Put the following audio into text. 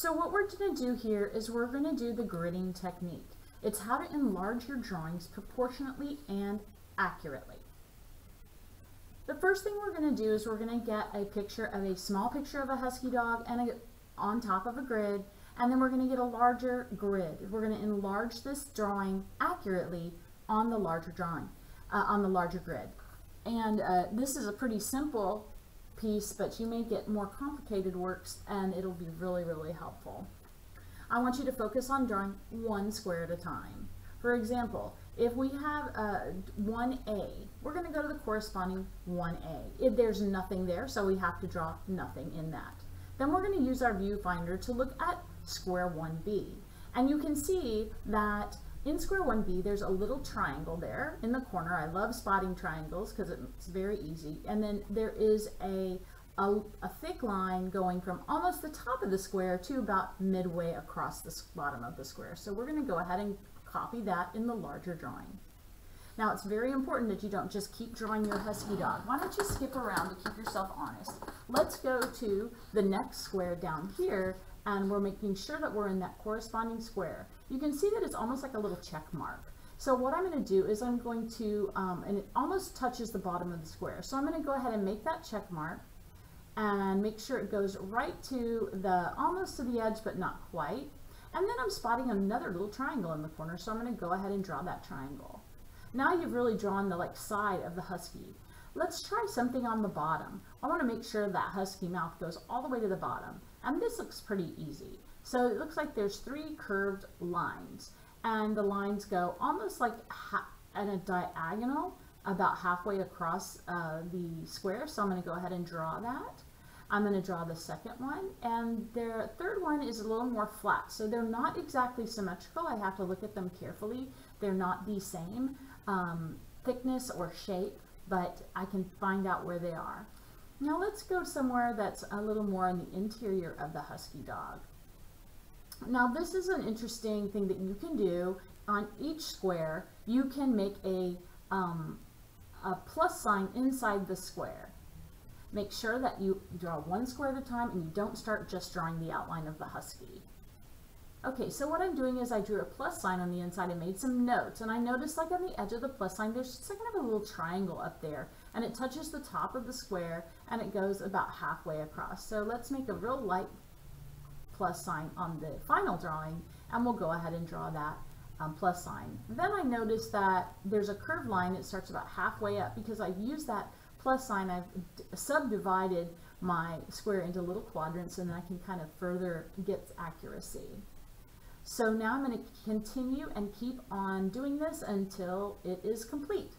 So what we're going to do here is we're going to do the gridding technique. It's how to enlarge your drawings proportionately and accurately. The first thing we're going to do is we're going to get a small picture of a husky dog and on top of a grid, and then we're going to get a larger grid. We're going to enlarge this drawing accurately on the larger drawing, on the larger grid. And this is a pretty simple piece, but you may get more complicated works and it'll be really, really helpful. I want you to focus on drawing one square at a time. For example, if we have 1A, we're going to go to the corresponding 1A. If there's nothing there, so we have to draw nothing in that. Then we're going to use our viewfinder to look at square 1B. And you can see that in square 1B, there's a little triangle there in the corner. I love spotting triangles because it's very easy. And then there is a thick line going from almost the top of the square to about midway across the bottom of the square. So we're going to go ahead and copy that in the larger drawing. Now it's very important that you don't just keep drawing your husky dog. Why don't you skip around to keep yourself honest? Let's go to the next square down here, and we're making sure that we're in that corresponding square. You can see that it's almost like a little check mark. So what I'm going to do is I'm going to, and it almost touches the bottom of the square. So I'm going to go ahead and make that check mark and make sure it goes right to almost to the edge, but not quite. And then I'm spotting another little triangle in the corner, so I'm going to go ahead and draw that triangle. Now you've really drawn the side of the husky. Let's try something on the bottom. I want to make sure that husky mouth goes all the way to the bottom. And this looks pretty easy. So it looks like there's 3 curved lines, and the lines go almost like at a diagonal about halfway across the square. So I'm going to go ahead and draw that. I'm going to draw the second one, and the third one is a little more flat. So they're not exactly symmetrical. I have to look at them carefully. They're not the same thickness or shape, but I can find out where they are. Now let's go somewhere that's a little more in the interior of the husky dog. Now this is an interesting thing that you can do. On each square, you can make a plus sign inside the square. Make sure that you draw one square at a time and you don't start just drawing the outline of the husky. Okay, so what I'm doing is I drew a plus sign on the inside and made some notes, and I noticed like on the edge of the plus sign there's just kind of a little triangle up there, and it touches the top of the square and it goes about halfway across. So let's make a real light plus sign on the final drawing, and we'll go ahead and draw that plus sign. Then I noticed that there's a curved line that starts about halfway up. Because I've used that plus sign, I've subdivided my square into little quadrants, and I can kind of further get accuracy. So now I'm going to continue and keep on doing this until it is complete.